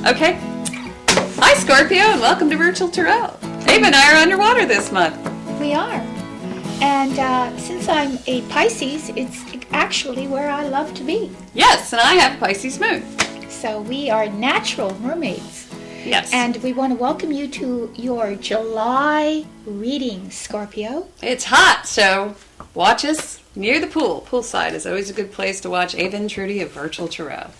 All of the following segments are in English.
Okay. Hi, Scorpio, and welcome to Virtual Tarot. Ava and I are underwater this month. We are. And since I'm a Pisces, it's actually where I love to be. Yes, and I have Pisces moon. So we are natural mermaids. Yes. And we want to welcome you to your July reading, Scorpio. It's hot, so watch us near the pool. Poolside is always a good place to watch Ava Trudy of Virtual Tarot.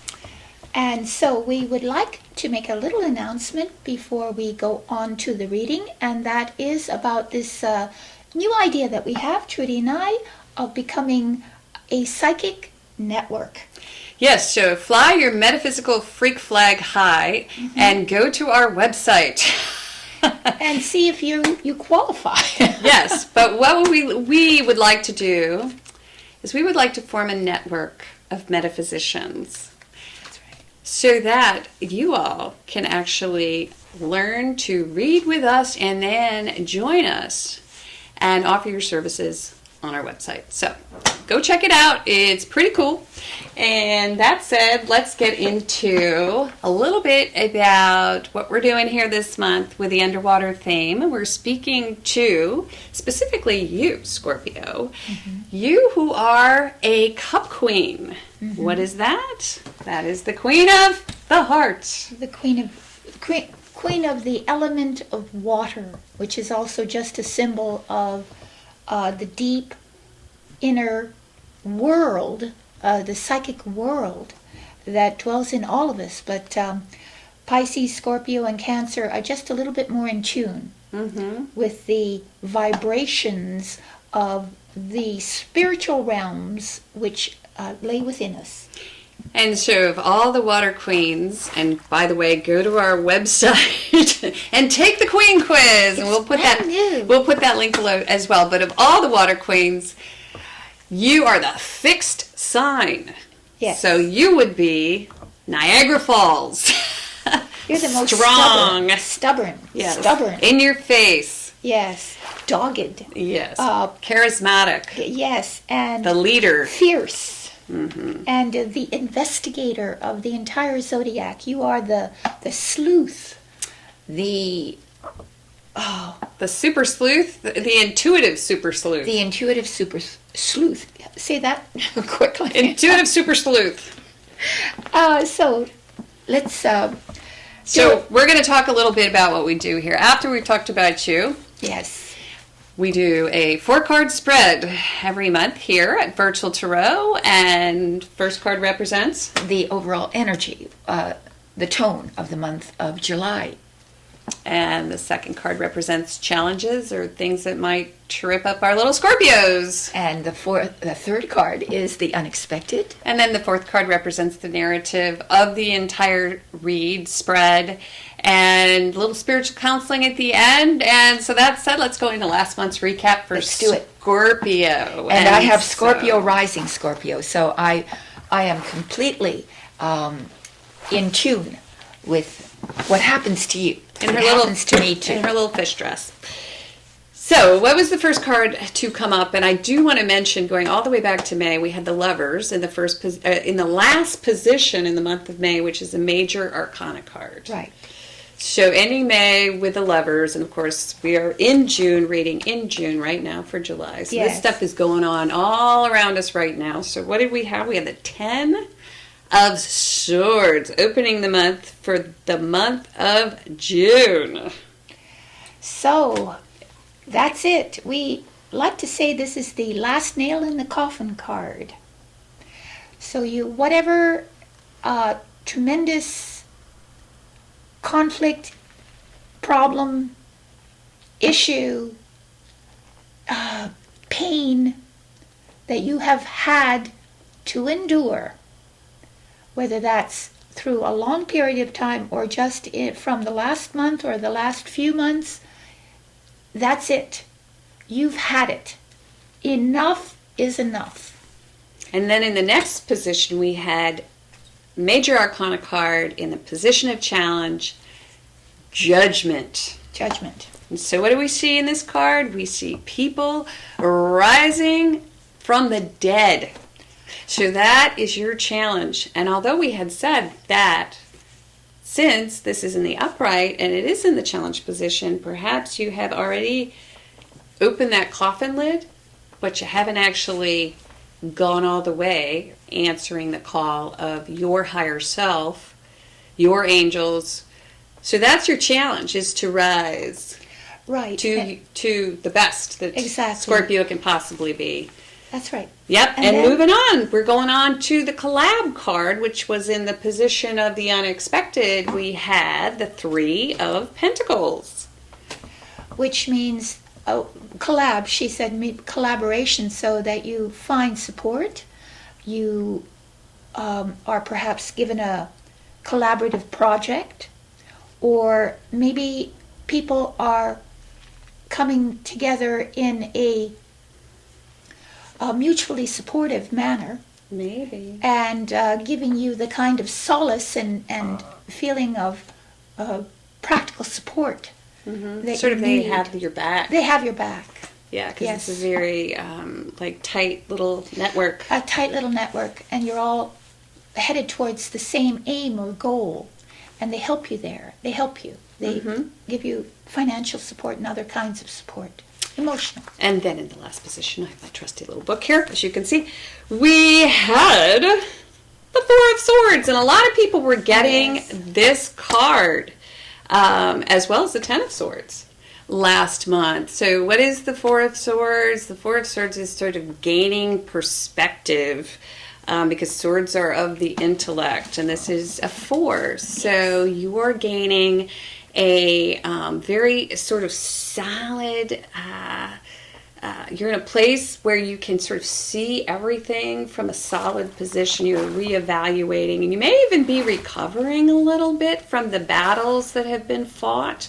And so we would like to make a little announcement before we go on to the reading, and that is about this new idea that we have, Trudy and I, of becoming a psychic network. Yes, so fly your metaphysical freak flag high and go to our website. And see if you qualify. Yes, but what we would like to do is we would like to form a network of metaphysicians. That's right. So that you all can actually learn to read with us and then join us and offer your services on our website. So go check it out. It's pretty cool. And that said, let's get into a little bit about what we're doing here this month with the underwater theme. We're speaking to specifically you, Scorpio, you who are a cup queen. What is that? That is the queen of the heart. The queen of the element of water, which is also just a symbol of the deep inner world, the psychic world that dwells in all of us. But Pisces, Scorpio, and Cancer are just a little bit more in tune with the vibrations of the spiritual realms which lay within us. And so of all the water queens, and by the way, go to our website and take the queen quiz, and we'll put that link below as well. But of all the water queens, you are the fixed sign. Yes. So you would be Niagara Falls. You're the most strong, stubborn, yes. Stubborn, in your face. Yes, dogged. Yes, charismatic. Yes, and the leader, fierce. And the investigator of the entire zodiac. You are the sleuth, the super sleuth, the intuitive super sleuth. The intuitive super sleuth. Say that quickly. Intuitive super sleuth. So let's. So we're going to talk a little bit about what we do here. After we've talked about you. Yes. We do a 4-card spread every month here at Virtual Tarot, and first card represents the overall energy, the tone of the month of July. And the second card represents challenges or things that might trip up our little Scorpios. And the third card is the unexpected. And then the fourth card represents the narrative of the entire read spread and a little spiritual counseling at the end. And so that said, let's go into last month's recap for Scorpio. And I have Scorpio rising Scorpio, so I am completely in tune with what happens to you. Happens to me too. In her little fish dress. So, what was the first card to come up? And I do want to mention, going all the way back to May, we had the Lovers in the last position in the month of May, which is a major arcana card. Right. So, ending May with the Lovers, and of course, we are in June, reading in June right now for July. So, This stuff is going on all around us right now. So, what did we have? We had the 10 of Swords, opening the month for the month of June. So, that's it. We like to say this is the last nail in the coffin card. So whatever tremendous conflict, problem, issue, pain that you have had to endure, whether that's through a long period of time or just from the last month or the last few months, that's it. You've had it. Enough is enough. And then in the next position, we had Major Arcana card in the position of challenge, Judgment. Judgment. And so what do we see in this card? We see people rising from the dead. So that is your challenge. And although we had said that since this is in the upright and it is in the challenge position, perhaps you have already opened that coffin lid, but you haven't actually gone all the way answering the call of your higher self, your angels. So that's your challenge, is to rise Right. to the best that Exactly. Scorpio can possibly be. That's right. Yep, And and then- moving on, we're going on to the collab card, which was in the position of the unexpected. We had the Three of Pentacles. Which means collab. She said collaboration, so that you find support. You are perhaps given a collaborative project, or maybe people are coming together in a mutually supportive manner, Maybe. and giving you the kind of solace and feeling of practical support that Sort you of they need. have your back. They have your back. Yeah, because Yes. it's a very like tight little network. A tight little network, and you're all headed towards the same aim or goal, and they help you there. They help you. They give you financial support and other kinds of support. Emotional. And then in the last position, I have my trusty little book here. As you can see, we had the Four of Swords, and a lot of people were getting Yes. this card, as well as the Ten of Swords last month. So what is the Four of Swords? The Four of Swords is sort of gaining perspective, because swords are of the intellect, and this is a four. So you are gaining a very sort of solid, you're in a place where you can sort of see everything from a solid position. You're reevaluating, and you may even be recovering a little bit from the battles that have been fought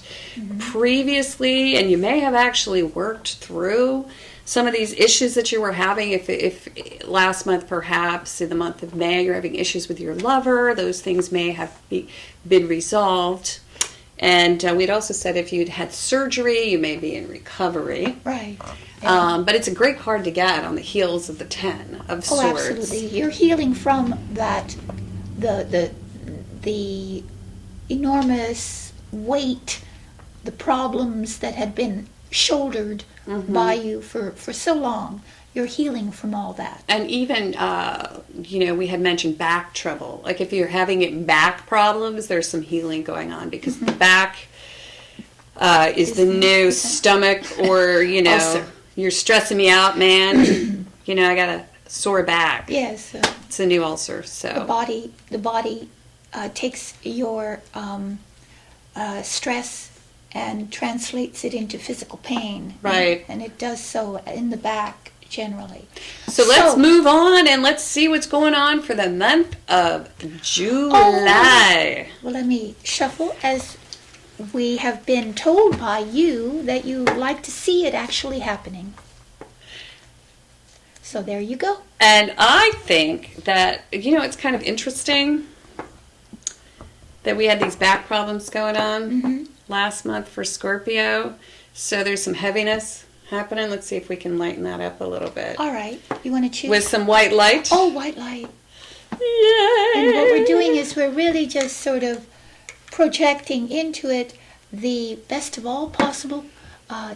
previously, and you may have actually worked through some of these issues that you were having. If last month, perhaps in the month of May, you're having issues with your lover, those things may have been resolved. And we'd also said if you'd had surgery, you may be in recovery. Right. But it's a great card to get on the heels of the Ten of Oh, Swords. absolutely. You're healing from that, the enormous weight, the problems that had been shouldered by you for so long. You're healing from all that. And even, we had mentioned back trouble. Like if you're having back problems, there's some healing going on, because the back is the new stomach, or, Ulcer. you're stressing me out, man. I got a sore back. Yes. It's a new ulcer, so. The body takes your stress and translates it into physical pain. Right. And it does so in the back generally. So let's move on and let's see what's going on for the month of July. Well, let me shuffle, as we have been told by you that you like to see it actually happening. So there you go. And I think that, it's kind of interesting that we had these back problems going on last month for Scorpio. So there's some heaviness happening. Let's see if we can lighten that up a little bit. All right. You want to choose? With some white light. Oh, white light. Yay! And what we're doing is we're really just sort of projecting into it the best of all possible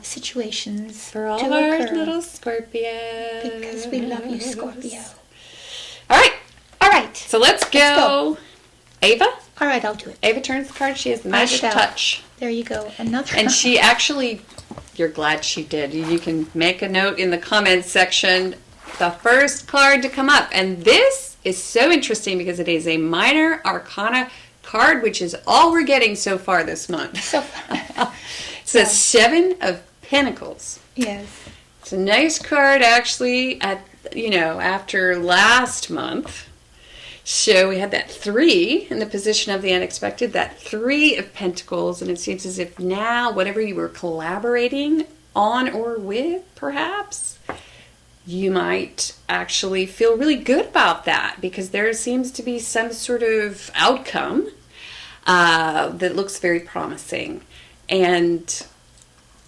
situations For all to of our occur. little Scorpios. Because we love you, Scorpio. All right. All right. So let's go. Ava? All right, I'll do it. Ava turns the card. She has the I magic shall. touch. There you go. Another. And she actually, you're glad she did. You can make a note in the comments section, the first card to come up. And this is so interesting because it is a minor arcana card, which is all we're getting so far this month. So, It's a Seven of Pentacles. yes. It's a nice card, actually, after last month. So we had that 3 in the position of the unexpected, that 3 of Pentacles, and it seems as if now, whatever you were collaborating on or with, perhaps, you might actually feel really good about that, because there seems to be some sort of outcome that looks very promising. And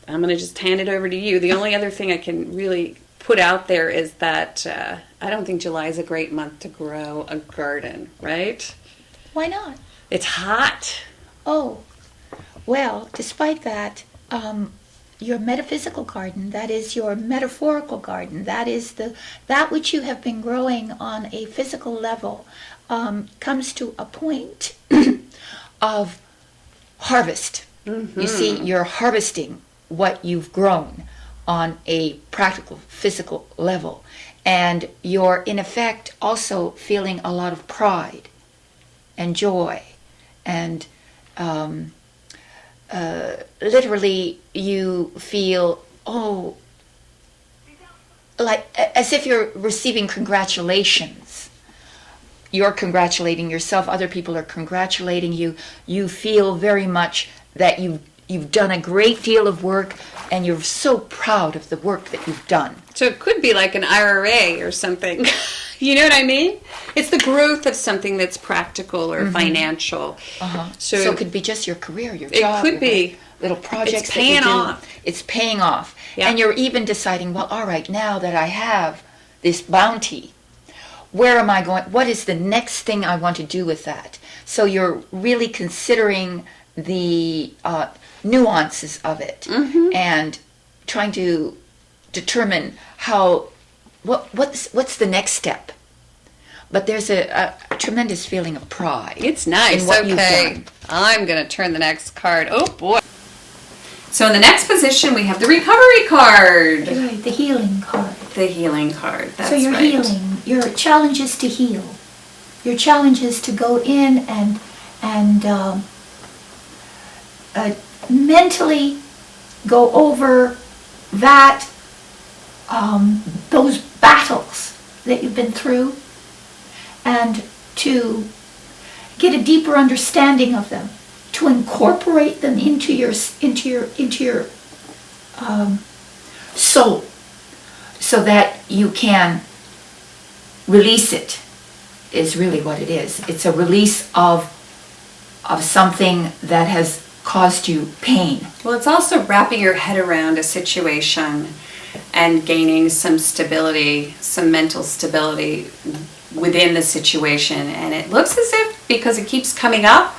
I'm going to just hand it over to you. The only other thing I can really put out there is that I don't think July is a great month to grow a garden, right? Why not? It's hot. Oh, well, despite that, your metaphysical garden, that is your metaphorical garden, that which you have been growing on a physical level, comes to a point of harvest. You see, you're harvesting what you've grown on a practical, physical level. And you're, in effect, also feeling a lot of pride and joy. And literally, you feel, like as if you're receiving congratulations. You're congratulating yourself, other people are congratulating you. You feel very much that you've done a great deal of work, and you're so proud of the work that you've done. So it could be like an IRA or something. You know what I mean? It's the growth of something that's practical or financial. So it could be just your career, your job. It could be. Little projects It's paying that you do. off. It's paying off. Yeah. And you're even deciding, well, all right, now that I have this bounty, where am I going? What is the next thing I want to do with that? So you're really considering the nuances of it and trying to determine what's the next step. But there's a tremendous feeling of pride. It's nice. In what you've Okay. done. I'm going to turn the next card. Oh, boy. So in the next position, we have the recovery card. Right, the healing card. The healing card. That's so you're right. healing. Your challenge is to heal. Your challenge is to go in and mentally go over those battles that you've been through, and to get a deeper understanding of them, to incorporate them into your soul, so that you can release it. Is really what it is. It's a release of something that has caused you pain. Well, it's also wrapping your head around a situation and gaining some stability, some mental stability within the situation. And it looks as if, because it keeps coming up,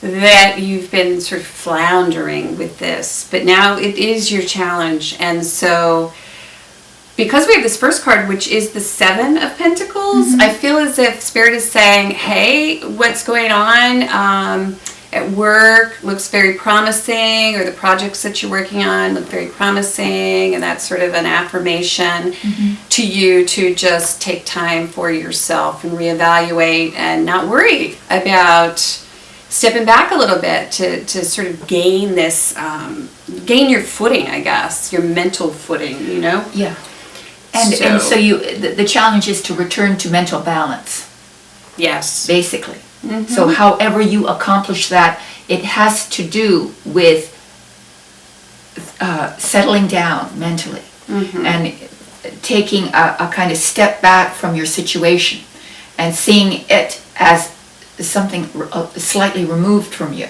that you've been sort of floundering with this. But now it is your challenge. And so, because we have this first card, which is the Seven of Pentacles, I feel as if Spirit is saying, hey, what's going on at work looks very promising, or the projects that you're working on look very promising, and that's sort of an affirmation to you to just take time for yourself and reevaluate and not worry about stepping back a little bit to sort of gain this, gain your footing, I guess, your mental footing, you know? Yeah. And so the challenge is to return to mental balance. Yes. Basically. So however you accomplish that, it has to do with settling down mentally and taking a kind of step back from your situation and seeing it as something slightly removed from you,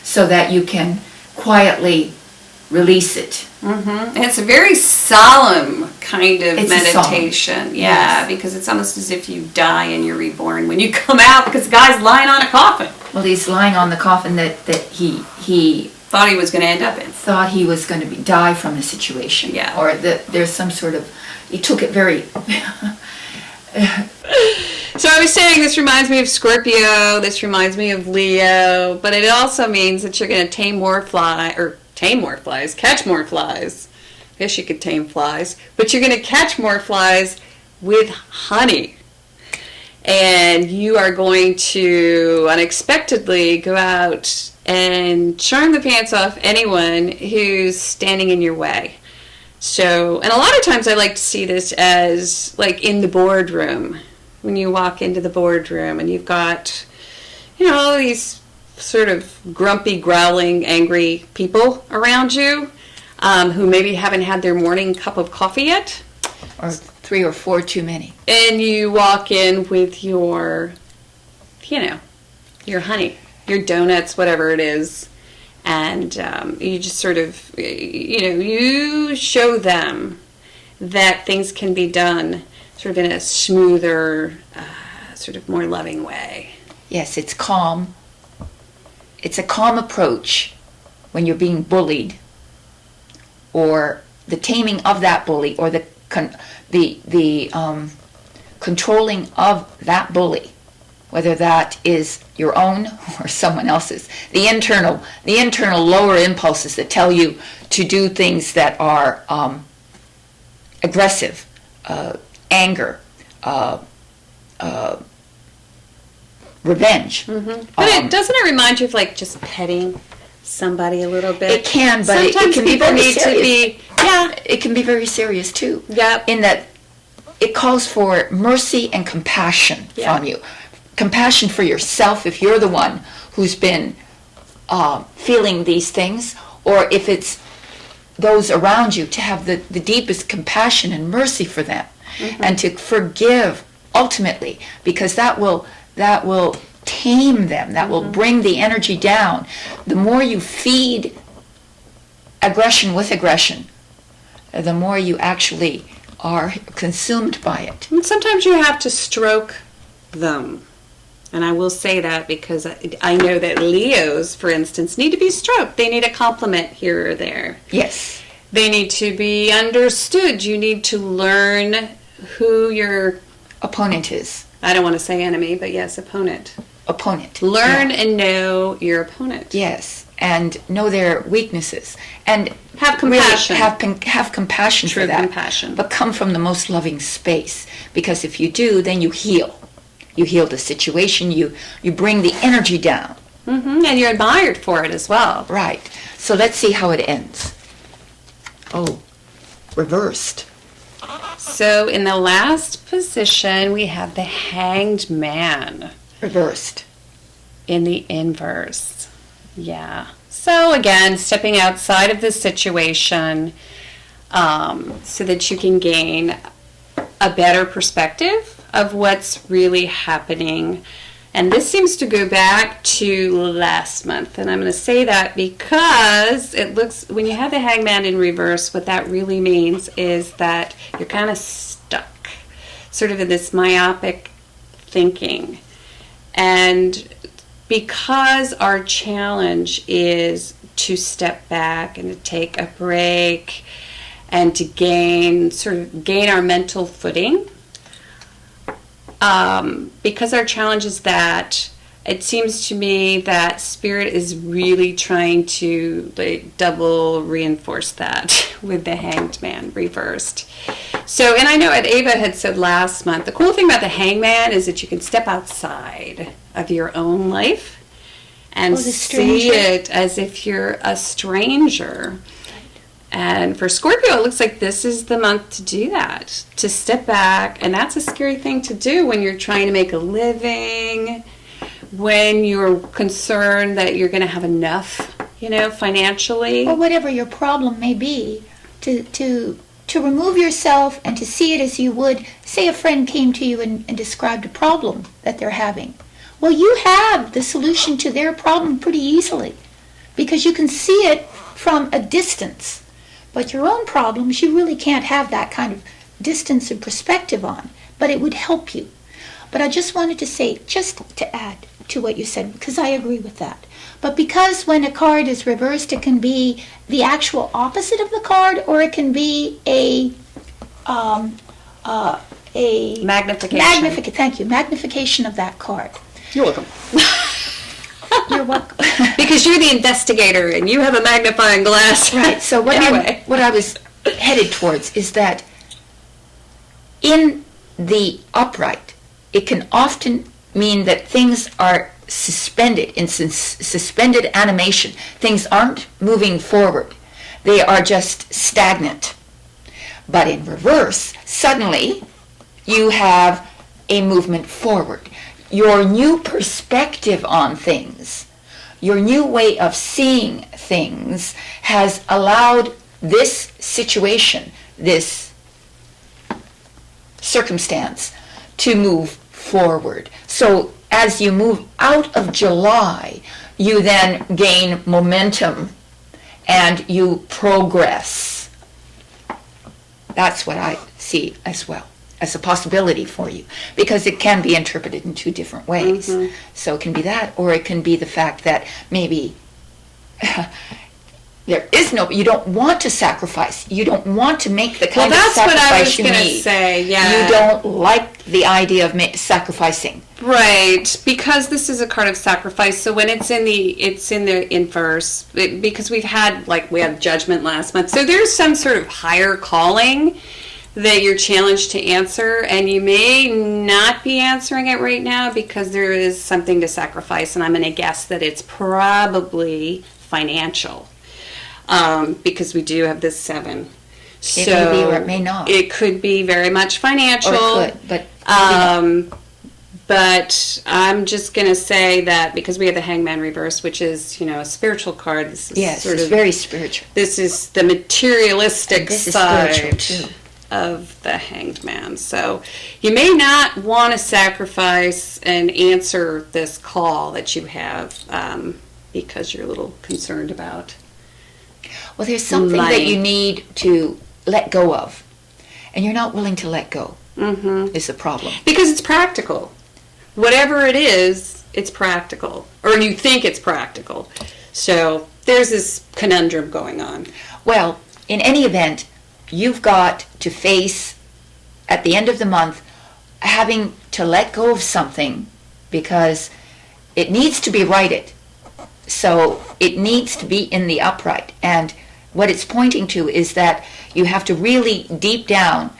so that you can quietly release it. And it's a very solemn kind of It's meditation. Yeah, because it's almost as if you die and you're reborn when you come out, because the guy's lying on a coffin. Well, he's lying on the coffin that he Thought he was going to end up in. thought he was going to die from the situation. Yeah. Or there's some sort of, he took it very... So I was saying, this reminds me of Scorpio, this reminds me of Leo, but it also means that you're going to catch more flies. I guess you could tame flies, but you're going to catch more flies with honey. And you are going to unexpectedly go out and charm the pants off anyone who's standing in your way. So, and a lot of times I like to see this as like in the boardroom. When you walk into the boardroom and you've got, all these sort of grumpy, growling, angry people around you who maybe haven't had their morning cup of coffee yet. Or 3 or 4 too many. And you walk in with your, your honey, your donuts, whatever it is. And you just sort of, you show them that things can be done sort of in a smoother, sort of more loving way. Yes, it's calm. it's a calm approach when you're being bullied, or the taming of that bully, or the controlling of that bully, whether that is your own or someone else's. The internal lower impulses that tell you to do things that are aggressive, anger, revenge. But doesn't it remind you of like just petting somebody a little bit? It can, but sometimes it can be people very need serious. to be. Yeah, It can be very serious too. Yep. In that it calls for mercy and compassion from you. Compassion for yourself if you're the one who's been feeling these things, or if it's those around you, to have the deepest compassion and mercy for them, and to forgive ultimately, because that will tame them, that will bring the energy down. The more you feed aggression with aggression, the more you actually are consumed by it. and sometimes you have to stroke them. And I will say that because I know that Leos, for instance, need to be stroked. They need a compliment here or there. Yes. They need to be understood. You need to learn who your, Opponent is. I don't want to say enemy, but yes, opponent. Opponent. Learn Yeah. and know your opponent. Yes. And know their weaknesses. And Have compassion. Really have compassion True for that. compassion. But come from the most loving space. Because if you do, then you heal. You heal the situation. You bring the energy down. And you're admired for it as well. Right. So let's see how it ends. Oh, reversed. So in the last position, we have the Hanged Man Reversed. in the inverse. Yeah. So again, stepping outside of the situation so that you can gain a better perspective of what's really happening. And this seems to go back to last month. And I'm going to say that because it looks, when you have the Hangman in reverse, what that really means is that you're kind of stuck, sort of in this myopic thinking. And because our challenge is to step back and to take a break and to gain our mental footing, because our challenge is that, it seems to me that Spirit is really trying to double reinforce that with the Hanged Man reversed. So, and I know Ava had said last month, the cool thing about the Hangman is that you can step outside of your own life and see it as if you're a stranger. And for Scorpio, it looks like this is the month to do that, to step back. And that's a scary thing to do when you're trying to make a living, when you're concerned that you're going to have enough, financially. Or whatever your problem may be, to remove yourself and to see it as you would, say a friend came to you and described a problem that they're having. Well, you have the solution to their problem pretty easily, because you can see it from a distance. But your own problems, you really can't have that kind of distance and perspective on. But it would help you. But I just wanted to say, just to add to what you said, because I agree with that. But because when a card is reversed, it can be the actual opposite of the card, or it can be a magnification. Thank you. Magnification of that card. You're welcome. You're welcome. Because you're the investigator and you have a magnifying glass. Right. So what I was headed towards is that in the upright, it can often mean that things are suspended, in suspended animation. Things aren't moving forward. They are just stagnant. But in reverse, suddenly you have a movement forward. Your new perspective on things, your new way of seeing things has allowed this situation, this circumstance, to move forward. So as you move out of July, you then gain momentum and you progress. That's what I see as well. as a possibility for you, because it can be interpreted in two different ways. So it can be that, or it can be the fact that maybe there is no, you don't want to sacrifice. You don't want to make the kind of sacrifice you need. Well, that's what I was going to say, yeah. You don't like the idea of sacrificing. Right, because this is a card of sacrifice. So when it's in the inverse, because we had Judgment last month. So there's some sort of higher calling that you're challenged to answer, and you may not be answering it right now because there is something to sacrifice, and I'm going to guess that it's probably financial, because we do have this 7. It may be or it may not. It could be very much financial. Or it could, but but I'm just going to say that because we have the Hangman reverse, which is, a spiritual card. This is it's very spiritual. This is the materialistic side too of the Hanged Man. So you may not want to sacrifice and answer this call that you have because you're a little concerned about Well, there's something money. that you need to let go of, and you're not willing to let go. Is the problem. Because it's practical. Whatever it is, it's practical. Or you think it's practical. So there's this conundrum going on. Well, in any event, you've got to face, at the end of the month, having to let go of something because it needs to be righted. So it needs to be in the upright. And what it's pointing to is that you have to really deep down,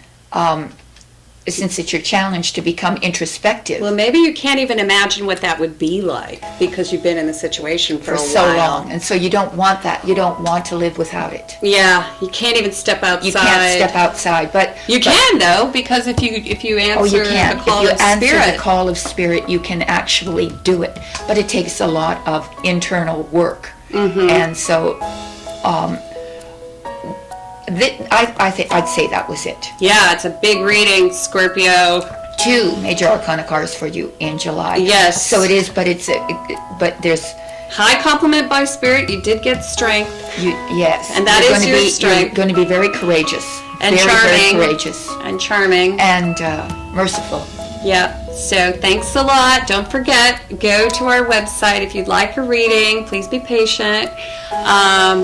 since it's your challenge, to become introspective. Well, maybe you can't even imagine what that would be like because you've been in the situation for a so while. long. And so you don't want that. You don't want to live without it. Yeah, you can't even step outside. You can't step outside, but you can though, because if you answer the call of spirit. If you answer the call of spirit, you can actually do it. But it takes a lot of internal work. And so I'd say that was it. Yeah, it's a big reading, Scorpio. 2 major arcana cards for you in July. Yes. So it is, but but there's high compliment by spirit. You did get strength. Yes. And that is your strength. You're going to be very courageous. And very, charming. Very courageous. And charming. And merciful. Yeah. So thanks a lot. Don't forget, go to our website if you'd like a reading. Please be patient.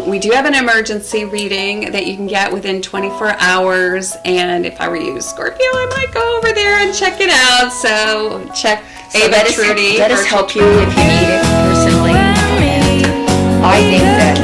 We do have an emergency reading that you can get within 24 hours. And if I were you, Scorpio, I might go over there and check it out. So check Ava Trudy. Let us help you if you need it personally. And I think that